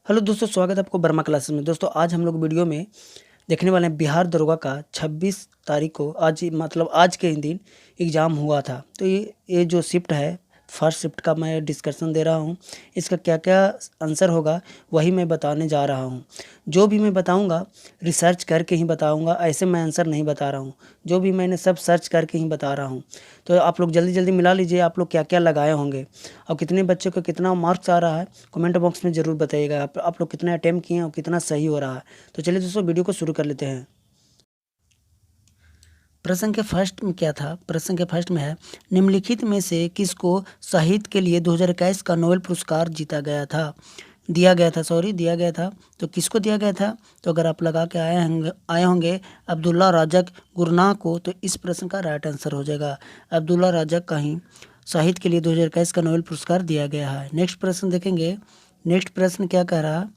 Hello दोस्तों, स्वागत है आपको वर्मा क्लासेस में। दोस्तों आज हम लोग वीडियो में देखने वाले हैं बिहार दरोगा का 26 तारीख को आज के ही दिन एग्ज़ाम हुआ था। तो ये जो शिफ्ट है, फर्स्ट शिफ्ट का मैं डिस्कशन दे रहा हूँ। इसका क्या क्या आंसर होगा वही मैं बताने जा रहा हूँ। जो भी मैं बताऊँगा रिसर्च करके ही बताऊँगा, ऐसे मैं आंसर नहीं बता रहा हूँ। जो भी मैंने सब सर्च करके ही बता रहा हूँ। तो आप लोग जल्दी जल्दी मिला लीजिए, आप लोग क्या क्या लगाए होंगे और कितने बच्चों को कितना मार्क्स आ रहा है कमेंट बॉक्स में ज़रूर बताइएगा। आप लोग कितना अटेम्प्ट किए हैं और कितना सही हो रहा है। तो चलिए दोस्तों वीडियो को शुरू कर लेते हैं। प्रश्न के फर्स्ट में क्या था? प्रश्न के फर्स्ट में है, निम्नलिखित में से किसको साहित्य के लिए 2021 का नोबेल पुरस्कार दिया गया था। तो किसको दिया गया था? तो अगर आप लगा के आए होंगे अब्दुल्ला राजक गुरनाह को, तो इस प्रश्न का राइट आंसर हो जाएगा अब्दुल्ला राजक का ही साहित्य के लिए 2021 का नोबेल पुरस्कार दिया गया है। नेक्स्ट प्रश्न देखेंगे। नेक्स्ट प्रश्न क्या कह रहा है?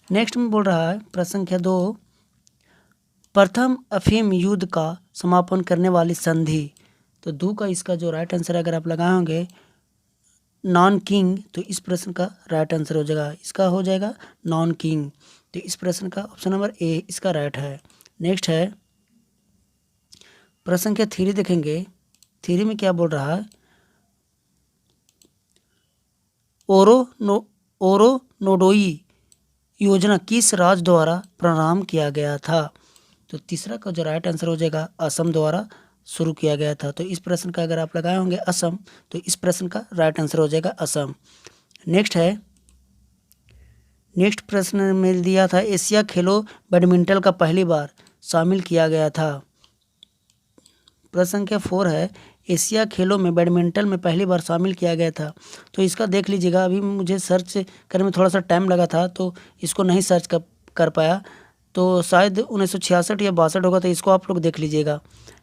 नेक्स्ट में बोल रहा है प्रश्न संख्या 2, प्रथम अफीम युद्ध का समापन करने वाली संधि। तो दो का इसका जो राइट आंसर अगर आप लगाए होंगे नॉन किंग, तो इस प्रश्न का राइट आंसर हो जाएगा, इसका हो जाएगा नॉन किंग। तो इस प्रश्न का ऑप्शन नंबर ए इसका राइट है। नेक्स्ट है प्रश्न संख्या 3 देखेंगे। 3 में क्या बोल रहा है? ओरोनोडोई योजना किस राज्य द्वारा प्रारंभ किया गया था? तो तीसरा का जो राइट आंसर हो जाएगा असम द्वारा शुरू किया गया था। तो इस प्रश्न का अगर आप लगाए होंगे असम, तो इस प्रश्न का राइट आंसर हो जाएगा असम। नेक्स्ट है, नेक्स्ट प्रश्न में दिया था एशिया खेलों बैडमिंटन का पहली बार शामिल किया गया था। प्रश्न संख्या 4 है, एशिया खेलों में बैडमिंटन में पहली बार शामिल किया गया था। तो इसका देख लीजिएगा, अभी मुझे सर्च करने में थोड़ा सा टाइम लगा था तो इसको नहीं सर्च कर पाया। तो शायद 1966 या 62 होगा, तो इसको आप लोग देख लीजिएगा।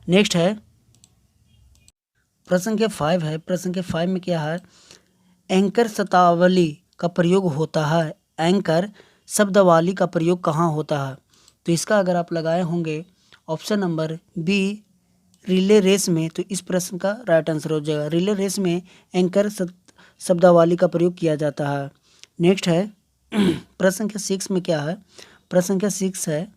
नेक्स्ट है प्रश्न संख्या 5 है। प्रश्न संख्या 5 में क्या है? एंकर शब्दावली का प्रयोग होता है। एंकर शब्दावली का प्रयोग कहाँ होता है? तो इसका अगर आप लगाए होंगे option number B relay race में, तो इस प्रश्न का राइट आंसर हो जाएगा रिले रेस में एंकर शब्दावली का प्रयोग किया जाता है। नेक्स्ट है प्रश्न संख्या 6 में क्या है? प्रश्न संख्या 6 है,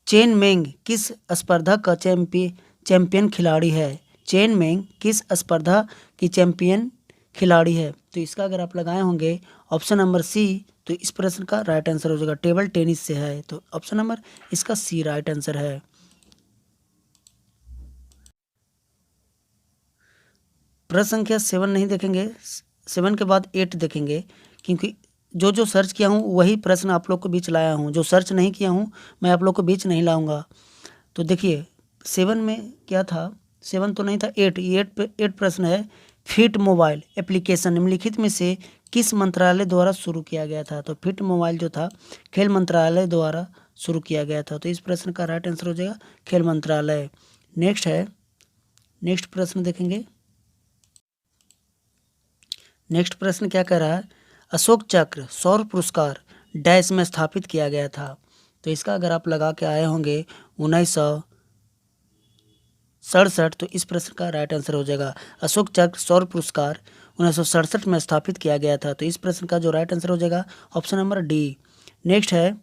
चेन मेंग किस स्पर्धा का चैंपियन खिलाड़ी है? चेन मेंग किस स्पर्धा की चैंपियन खिलाड़ी है? तो इसका अगर आप लगाए होंगे ऑप्शन नंबर सी, तो इस प्रश्न का राइट आंसर हो जाएगा टेबल टेनिस से है। तो ऑप्शन नंबर इसका सी राइट आंसर है। प्रश्न संख्या 7 नहीं देखेंगे, 7 के बाद 8 देखेंगे, क्योंकि जो सर्च किया हूँ वही प्रश्न आप लोग को बीच लाया हूँ। जो सर्च नहीं किया हूँ मैं आप लोग को बीच नहीं लाऊंगा। तो देखिए 7 में क्या था? 7 तो नहीं था, 8 प्रश्न है, फिट मोबाइल एप्लीकेशन निम्नलिखित में से किस मंत्रालय द्वारा शुरू किया गया था? तो फिट मोबाइल जो था खेल मंत्रालय द्वारा शुरू किया गया था। तो इस प्रश्न का राइट आंसर हो जाएगा खेल मंत्रालय। नेक्स्ट है, नेक्स्ट प्रश्न देखेंगे। नेक्स्ट प्रश्न क्या कह रहा है? अशोक चक्र सौर पुरस्कार डैश में स्थापित किया गया था। तो इसका अगर आप लगा के आए होंगे 1967, तो इस प्रश्न का राइट आंसर हो जाएगा अशोक चक्र सौर पुरस्कार 1967 में स्थापित किया गया था। तो इस प्रश्न का जो राइट आंसर हो जाएगा ऑप्शन नंबर डी। नेक्स्ट है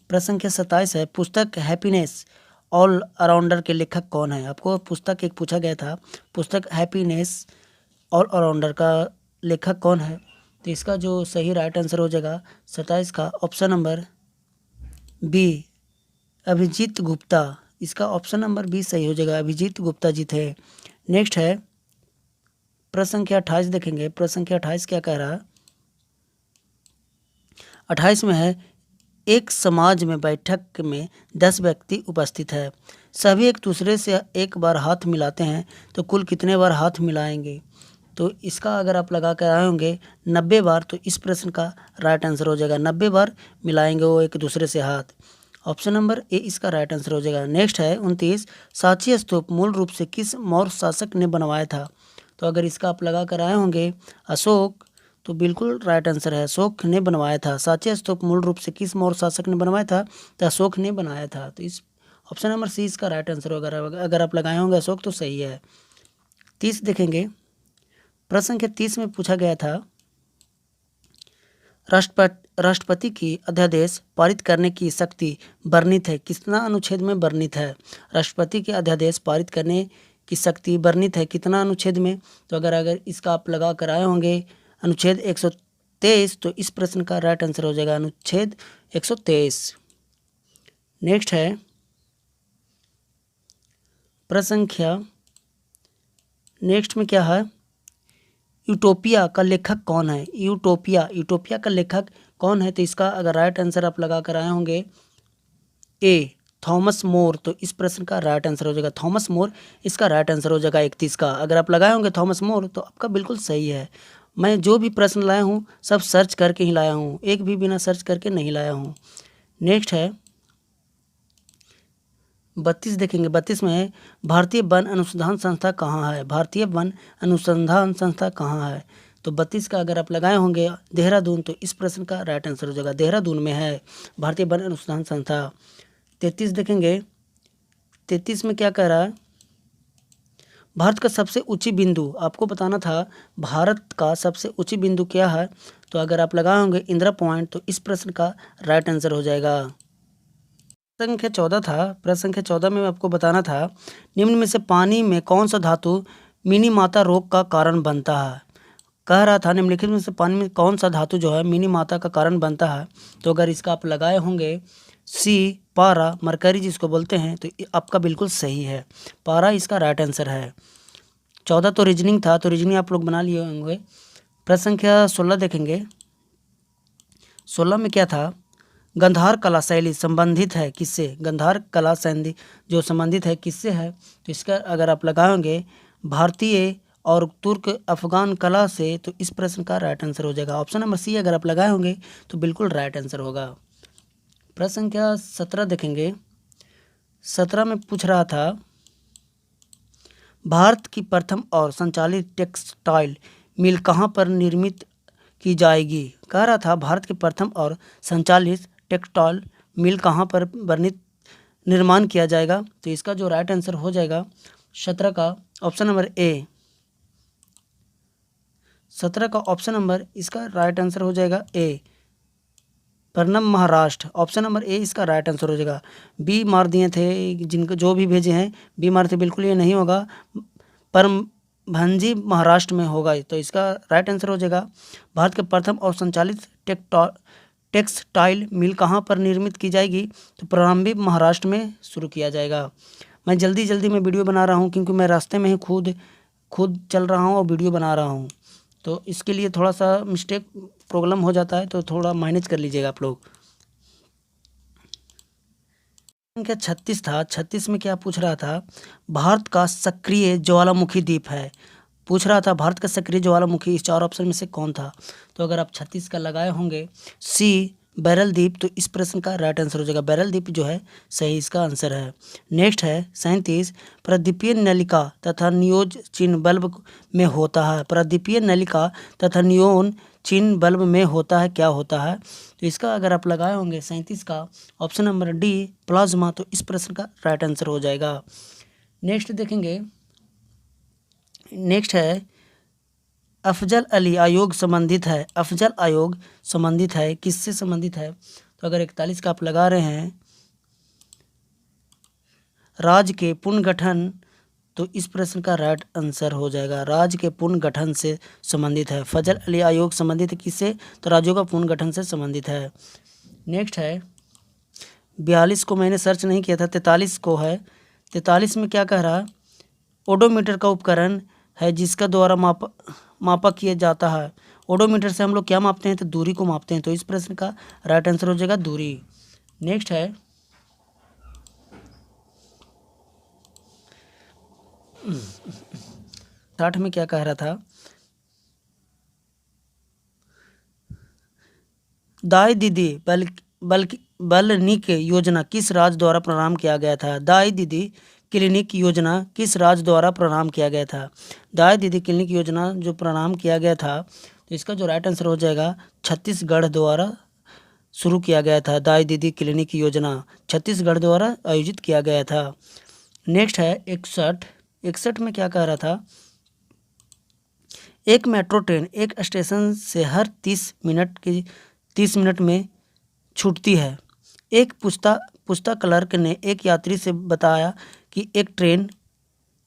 प्रश्न संख्या 27 है, पुस्तक हैप्पीनेस ऑल अराउंडर के लेखक कौन है? आपको पुस्तक एक पूछा गया था, पुस्तक हैप्पीनेस ऑल अराउंडर का लेखक कौन है? तो इसका जो सही राइट आंसर हो जाएगा 27 का option number B Abhijit Gupta. इसका ऑप्शन नंबर बी सही हो जाएगा, अभिजीत गुप्ता जी थे। नेक्स्ट है प्रश्न संख्या 28 देखेंगे। प्रश्न संख्या 28 क्या कह रहा है? 28 में है, एक समाज में बैठक में 10 व्यक्ति उपस्थित है, सभी एक दूसरे से एक बार हाथ मिलाते हैं तो कुल कितने बार हाथ मिलाएंगे? तो इसका अगर आप लगा कर आए होंगे 90 बार, तो इस प्रश्न का राइट आंसर हो जाएगा 90 बार मिलाएंगे वो एक दूसरे से हाथ। ऑप्शन नंबर ए इसका राइट आंसर हो जाएगा। नेक्स्ट है 29, सांची स्तूप मूल रूप से किस मौर्य शासक ने बनवाया था? तो अगर इसका आप लगा कर आए होंगे अशोक, तो बिल्कुल राइट आंसर है, अशोक ने बनवाया था। सांची स्तूप मूल रूप से किस मौर्य शासक ने बनवाया था? तो अशोक ने बनाया था। तो इस ऑप्शन नंबर सी इसका राइट आंसर होगा। अगर आप लगाए होंगे अशोक तो सही है। 30 देखेंगे। प्रश्न संख्या 30 में पूछा गया था, राष्ट्रपति की अध्यादेश पारित करने की शक्ति वर्णित है, कितना अनुच्छेद में वर्णित है? राष्ट्रपति के अध्यादेश पारित करने की शक्ति वर्णित है कितना अनुच्छेद में? तो अगर इसका आप लगा कर आए होंगे अनुच्छेद 123, तो इस प्रश्न का राइट आंसर हो जाएगा अनुच्छेद 123। नेक्स्ट है प्रश्न संख्या, नेक्स्ट में क्या है, यूटोपिया का लेखक कौन है? यूटोपिया का लेखक कौन है? तो इसका अगर राइट आंसर आप लगा कर आए होंगे ए थॉमस मोर, तो इस प्रश्न का राइट आंसर हो जाएगा थॉमस मोर, इसका राइट आंसर हो जाएगा 31 का। अगर आप लगाए होंगे थॉमस मोर तो आपका बिल्कुल सही है। मैं जो भी प्रश्न लाया हूँ सब सर्च करके ही लाया हूँ, एक भी बिना सर्च करके नहीं लाया हूँ। नेक्स्ट है 32 देखेंगे। 32 में है भारतीय वन अनुसंधान संस्था कहाँ है? भारतीय वन अनुसंधान संस्था कहाँ है? तो 32 का अगर आप लगाए होंगे देहरादून, तो इस प्रश्न का राइट आंसर हो जाएगा देहरादून में है भारतीय वन अनुसंधान संस्था। 33 देखेंगे। 33 में क्या कह रहा है, भारत का सबसे ऊंची बिंदु, आपको बताना था भारत का सबसे ऊंची बिंदु क्या है? तो अगर आप लगाए होंगे इंदिरा पॉइंट, तो इस प्रश्न का राइट आंसर हो जाएगा। प्रश्न संख्या 14 था। प्रश्न संख्या 14 में आपको बताना था निम्न में से पानी में कौन सा धातु मिनी माता रोग का कारण बनता है? कह रहा था निम्नलिखित में से पानी में कौन सा धातु जो है मिनी माता का कारण बनता है? तो अगर इसका आप लगाए होंगे सी पारा मरकरी जिसको बोलते हैं, तो आपका बिल्कुल सही है, पारा इसका राइट आंसर है। 14 तो रीजनिंग था, तो रीजनिंग आप लोग बना लिए होंगे। प्रश्न संख्या 16 देखेंगे। 16 में क्या था, गंधार कला शैली संबंधित है किससे? गंधार कला शैली जो संबंधित है किससे है? तो इसका अगर आप लगाओगे भारतीय और तुर्क अफगान कला से, तो इस प्रश्न का राइट आंसर हो जाएगा ऑप्शन नंबर सी। अगर आप लगाए होंगे तो बिल्कुल राइट आंसर होगा। प्रश्न संख्या 17 देखेंगे। 17 में पूछ रहा था भारत की प्रथम और संचालित टेक्सटाइल मिल कहाँ पर निर्मित की जाएगी? कह रहा था भारत की प्रथम और संचालित टेक्सटाइल मिल कहाँ पर निर्माण किया जाएगा? तो इसका जो राइट आंसर हो जाएगा 17 का ऑप्शन नंबर ए। 17 का ऑप्शन नंबर इसका राइट आंसर हो जाएगा ए, परनम महाराष्ट्र। ऑप्शन नंबर ए इसका राइट आंसर हो जाएगा। बी मार दिए थे जिनको जो भी भेजे हैं, बी मार थे, बिल्कुल ये नहीं होगा, परभंजी महाराष्ट्र में होगा, तो इसका राइट आंसर हो जाएगा भारत के प्रथम और संचालित टेक्सटाइल मिल कहाँ पर निर्मित की जाएगी? तो प्रारंभिक महाराष्ट्र में शुरू किया जाएगा। मैं जल्दी में वीडियो बना रहा हूँ क्योंकि मैं रास्ते में ही खुद चल रहा हूँ और वीडियो बना रहा हूँ, तो इसके लिए थोड़ा सा मिस्टेक प्रॉब्लम हो जाता है, तो थोड़ा मैनेज कर लीजिएगा आप लोग। संख्या 36 था। 36 में क्या पूछ रहा था, भारत का सक्रिय ज्वालामुखी द्वीप है। पूछ रहा था भारत का सक्रिय ज्वालामुखी इस 4 ऑप्शन में से कौन था? तो अगर आप 36 का लगाए होंगे सी बैरल द्वीप, तो इस प्रश्न का राइट आंसर हो जाएगा बैरल द्वीप जो है सही इसका आंसर है। नेक्स्ट है 37, प्रदीपीय नलिका तथा नियोज चिन्ह बल्ब में होता है। प्रदीपीय नलिका तथा नियोन चिन्ह बल्ब में होता है, क्या होता है? तो इसका अगर आप लगाए होंगे 37 का ऑप्शन नंबर डी प्लाज्मा, तो इस प्रश्न का राइट आंसर हो जाएगा। नेक्स्ट देखेंगे। नेक्स्ट है अफजल अली आयोग संबंधित है। अफजल आयोग संबंधित है किससे संबंधित है? तो अगर 41 का आप लगा रहे हैं राज्य के पुनर्गठन, तो इस प्रश्न का राइट आंसर हो जाएगा राज्य के पुनर्गठन से संबंधित है। फजल अली आयोग संबंधित है किससे? तो राज्यों का पुनर्गठन से संबंधित है। नेक्स्ट है 42 को मैंने सर्च नहीं किया था, 43 को है। 43 में क्या कह रहा है, ओडोमीटर का उपकरण है जिसका द्वारा मापा किया जाता है। ओडोमीटर से हम लोग क्या मापते हैं? तो दूरी को मापते हैं, तो इस प्रश्न का राइट आंसर हो जाएगा दूरी। नेक्स्ट है 60 में क्या कह रहा था, दाई दीदी क्लिनिक योजना किस राज्य द्वारा प्रारंभ किया गया था? दाई दीदी क्लिनिक योजना किस राज्य द्वारा प्रारंभ किया गया था? दाई दीदी क्लिनिक योजना जो प्रारंभ किया गया था, तो इसका जो राइट आंसर हो जाएगा छत्तीसगढ़ द्वारा शुरू किया गया था। दाई दीदी क्लिनिक योजना छत्तीसगढ़ द्वारा आयोजित किया गया था। नेक्स्ट है 61 में क्या कह रहा था, एक मेट्रो ट्रेन एक स्टेशन से हर 30 मिनट की 30 मिनट में छूटती है। एक पुस्ता क्लर्क ने एक यात्री से बताया कि एक ट्रेन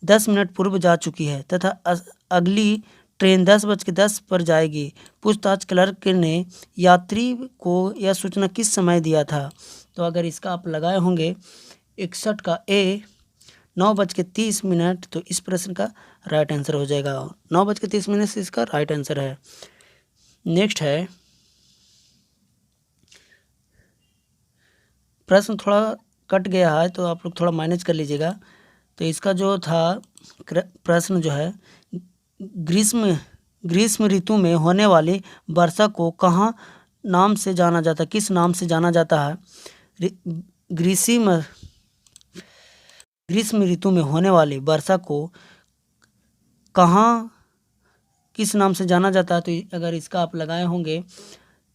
10 मिनट पूर्व जा चुकी है तथा अगली ट्रेन 10:10 पर जाएगी। पूछताछ क्लर्क ने यात्री को यह सूचना किस समय दिया था? तो अगर इसका आप लगाए होंगे 61 का ए 9:30 तो इस प्रश्न का राइट आंसर हो जाएगा। 9:30 से इसका राइट आंसर है। नेक्स्ट है प्रश्न थोड़ा कट गया है तो आप लोग थोड़ा मैनेज कर लीजिएगा। तो इसका जो था प्रश्न जो है, ग्रीष्म ऋतु में होने वाली वर्षा को कहाँ नाम से जाना जाता है, किस नाम से जाना जाता है? ग्रीष्म ऋतु में होने वाली वर्षा को कहाँ किस नाम से जाना जाता है? तो अगर इसका आप लगाए होंगे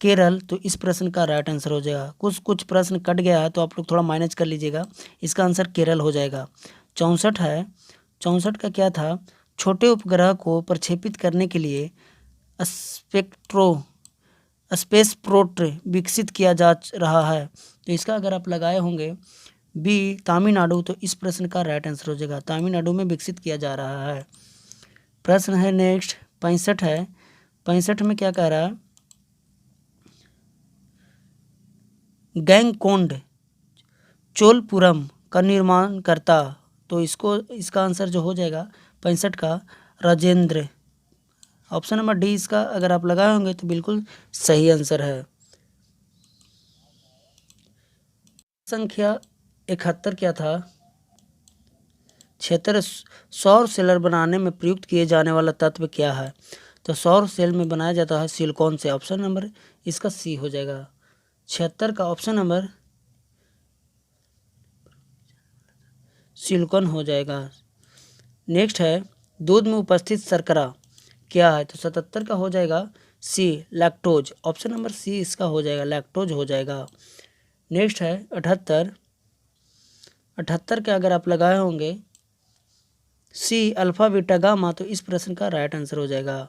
केरल तो इस प्रश्न का राइट आंसर हो जाएगा। कुछ प्रश्न कट गया है तो आप लोग थोड़ा मैनेज कर लीजिएगा। इसका आंसर केरल हो जाएगा। 64 है। 64 का क्या था? छोटे उपग्रह को प्रक्षेपित करने के लिए स्पेस प्रोट विकसित किया जा रहा है। तो इसका अगर आप लगाए होंगे बी तमिलनाडु तो इस प्रश्न का राइट आंसर हो जाएगा। तमिलनाडु में विकसित किया जा रहा है। प्रश्न है नेक्स्ट 65 है। 65 में क्या कह रहा है? गैंगकोंड चोलपुरम का निर्माण करता। तो इसका आंसर जो हो जाएगा 65 का राजेंद्र। ऑप्शन नंबर डी इसका अगर आप लगाए होंगे तो बिल्कुल सही आंसर है। संख्या 71 क्या था? क्षेत्र सौर सेल बनाने में प्रयुक्त किए जाने वाला तत्व क्या है? तो सौर सेल में बनाया जाता है सिलिकॉन से। ऑप्शन नंबर इसका सी हो जाएगा। 76 का ऑप्शन नंबर सिलिकॉन हो जाएगा। नेक्स्ट है दूध में उपस्थित शर्करा क्या है? तो 77 का हो जाएगा सी लैक्टोज। ऑप्शन नंबर सी इसका हो जाएगा, लैक्टोज हो जाएगा। नेक्स्ट है 78। 78 के अगर आप लगाए होंगे सी अल्फा बीटा गामा तो इस प्रश्न का राइट आंसर हो जाएगा।